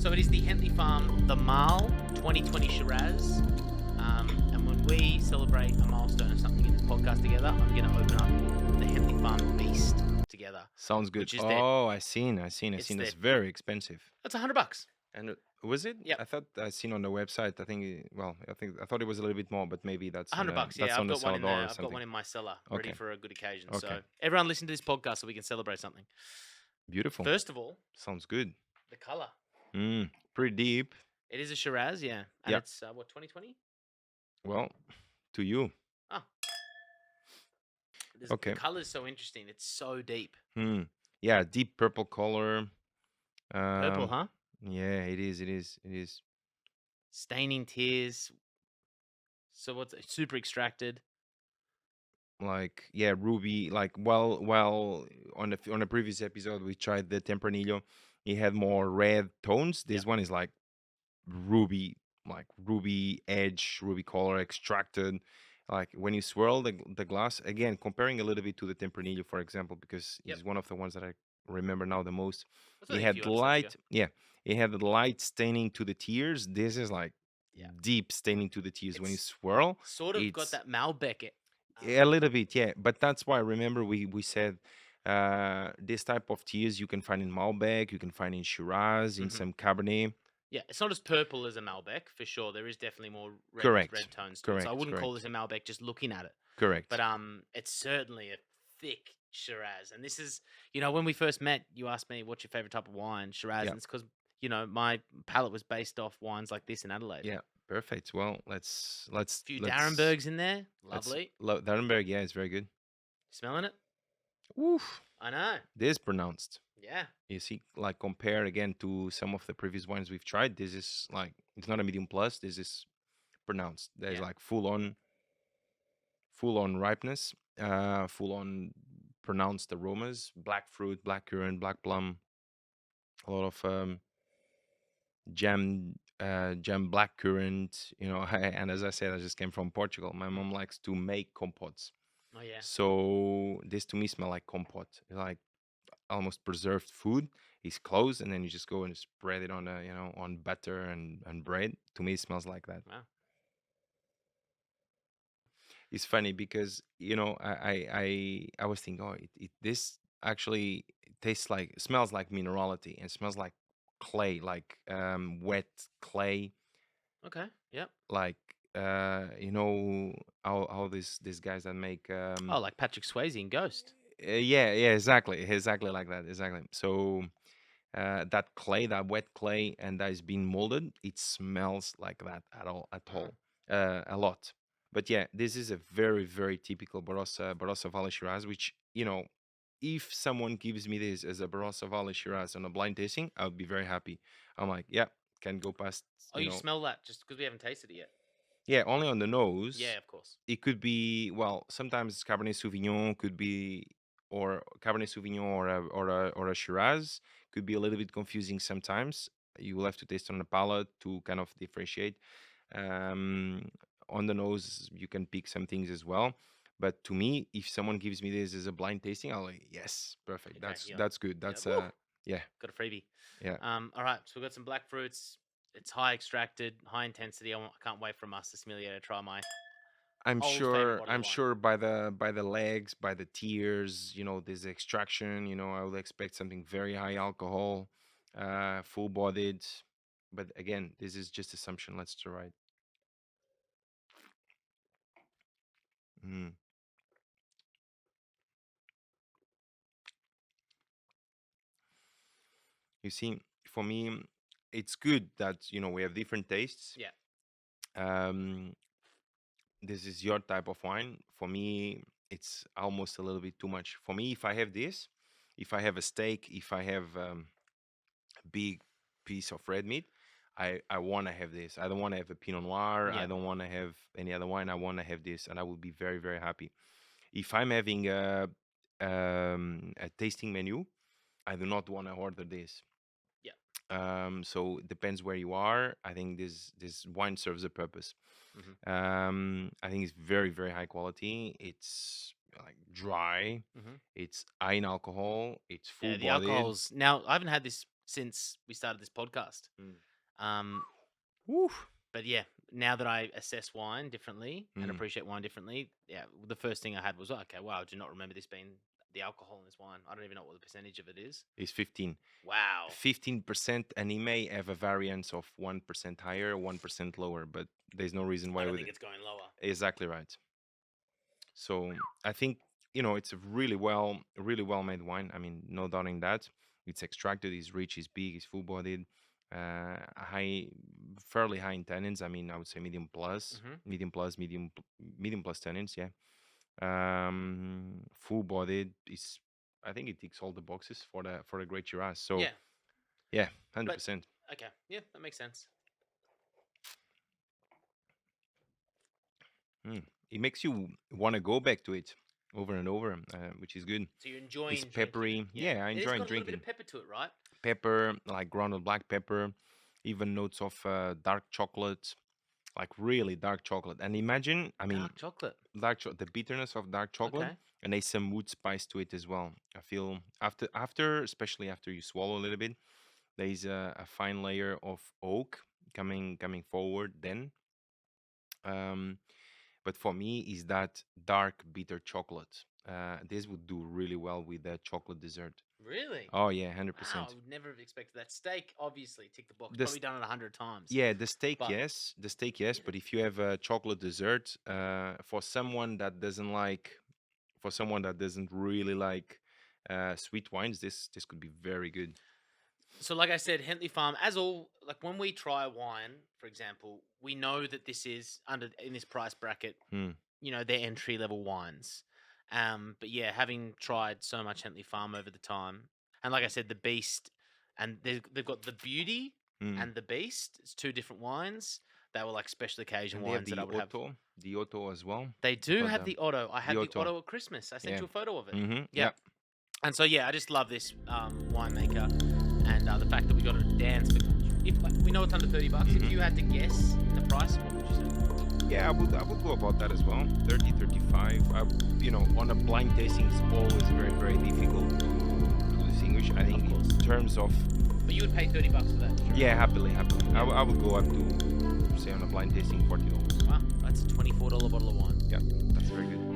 So it is the Hentley Farm, the Marl 2020 Shiraz. And when we celebrate a milestone or something in this podcast together, I'm going to open up the Hentley Farm Beast together, Sounds good. which is Oh, I seen. it's That's their, very expensive. that's $100. And was it? Yep. I thought I seen on the website. I thought it was a little bit more, but maybe that's on $100. that's Yeah, on the I've got something. one in my cellar, ready Okay. for a good occasion. Okay. So everyone listen to this podcast so we can celebrate something. Beautiful. First of all, Sounds good. the color. Pretty deep. It is a Shiraz, yeah. And Yeah. it's, 2020? Well, to you. Oh. Okay. The color is so interesting. It's so deep. Yeah, deep purple color. Purple, huh? Yeah, it is. Staining tears. So what's super extracted? Like, yeah, ruby. Like, on the previous episode we tried the Tempranillo. It had more red tones. This one is like ruby, edge, ruby color extracted. Like when you swirl the glass again, comparing a little bit to the Tempranillo, for example, because it's one of the ones that I remember now the most. It had light, it had the light staining to the tears. This is like deep staining to the tears. When you swirl, sort of got that Malbec. A little bit, yeah. But that's why, remember, we said this type of tears you can find in Malbec, you can find in Shiraz, in some Cabernet. Yeah, it's not as purple as a Malbec, for sure. There is definitely more red tones to it. So I wouldn't call this a Malbec just looking at it. Correct. But it's certainly a thick Shiraz. And this is, when we first met, you asked me, what's your favorite type of wine? Shiraz. And it's because, my palate was based off wines like this in Adelaide. Yeah, perfect. Well, let's a few Darrenbergs in there. Lovely. Darrenberg, yeah, it's very good. Smelling it? Woof. I know. This is pronounced. Yeah. You see, like compare again to some of the previous wines we've tried. This is like, it's not a medium plus. This is pronounced. There's like full on ripeness, full on pronounced aromas, black fruit, black currant, black plum, a lot of jam black currant, and as I said, I just came from Portugal. My mom likes to make compotes. Oh yeah. So this to me smell like compote, like almost preserved food. It's closed, and then you just go and spread it on on butter and bread. To me, it smells like that. Wow. It's funny because I was thinking, this actually smells like minerality and smells like clay, like wet clay. Okay. Yep. Like how these guys that make like Patrick Swayze in Ghost. Yeah, exactly like that, exactly. So that clay, that wet clay, and that is being molded, it smells like that at all a lot. But yeah, this is a very, very typical Barossa Valley Shiraz, which, if someone gives me this as a Barossa Valley Shiraz on a blind tasting, I would be very happy. I'm like, yeah, can go past. You smell that just because we haven't tasted it yet? Yeah, only on the nose. Yeah, of course. It could be, well, sometimes Cabernet Sauvignon could be, or Cabernet Sauvignon or a Shiraz could be a little bit confusing sometimes. You will have to taste on the palate to kind of differentiate. On the nose, you can pick some things as well. But to me, if someone gives me this as a blind tasting, I'll like, yes, perfect. That's good. That's yeah. Got a freebie. Yeah. All right. So we've got some black fruits. It's high extracted, high intensity. I can't wait for Master Sommelier to try my. I'm sure by the legs, by the tears, this extraction, I would expect something very high alcohol, full bodied. But again, this is just assumption. Let's try it. You see, for me, it's good that we have different tastes. Yeah. This is your type of wine. For me, it's almost a little bit too much. For me, if I have this, if I have a steak, if I have a big piece of red meat, I want to have this. I don't want to have a Pinot Noir. I don't want to have any other wine. I want to have this, and I will be very, very happy. If I'm having a tasting menu, I do not want to order this. So it depends where you are. I think this wine serves a purpose. I think it's very, very high quality. It's like dry. It's high in alcohol. It's full bodied. The alcohol's now. I haven't had this since we started this podcast. Mm. Woo. But yeah, now that I assess wine differently and Mm. appreciate wine differently, yeah, the first thing I had was, okay, wow, I do not remember this being the alcohol in this wine. I don't even know what the percentage of it is. It's 15. Wow. 15%, and it may have a variance of 1% higher, 1% lower, but there's no reason why I don't would think it's going lower. Exactly right. So I think it's a really well made wine. I mean, no doubting that. It's extracted, it's rich, it's big, it's full bodied, high, fairly high in tannins. I mean, I would say medium plus, medium plus tannins. Yeah. Full bodied is. I think it ticks all the boxes for the great Shiraz. So yeah, 100%. Okay, yeah, that makes sense. It makes you want to go back to it over and over, which is good. So you're enjoying It's peppery. Yeah, I enjoy drinking. It's got a little drinking. bit of pepper to it, right? Pepper, like grounded black pepper, even notes of dark chocolate, like really dark chocolate. And imagine, I mean, Dark chocolate. the bitterness of dark chocolate, Okay. and there's some wood spice to it as well. I feel after, especially after you swallow a little bit, there's a fine layer of oak coming forward then. But for me, is that dark bitter chocolate. This would do really well with that chocolate dessert. Really? Oh yeah, Wow, 100%. I would never have expected that. Steak, obviously, tick the box. The Probably done it 100 times. Yeah, the steak, But- yes. The steak, yes. But if you have a chocolate dessert, for someone that doesn't really like sweet wines, this could be very good. So, like I said, Hentley Farm, like when we try a wine, for example, we know that this is in this price bracket, their entry level wines. But yeah, having tried so much Hentley Farm over the time, and like I said, the Beast, and they've got the Beauty and the Beast. It's two different wines. They were like special occasion And they have wines that I would have. The Otto as well. They do Got have the Otto. I had the the Otto. Otto at Christmas. I sent Yeah. you a photo of it. Mm-hmm. Yeah. And so yeah, I just love this winemaker, and the fact that we got a dance. If we know it's under $30, if you had to guess the price, what would you say? Yeah, I would go about that as well. 30, 35. On a blind tasting, it's always very, very difficult to distinguish. I think in terms of. But you would pay $30 for that. Sure. Yeah, happily. I would go up to, say, on a blind tasting, $40. Wow, that's a $24 bottle of wine. Yeah, that's very good.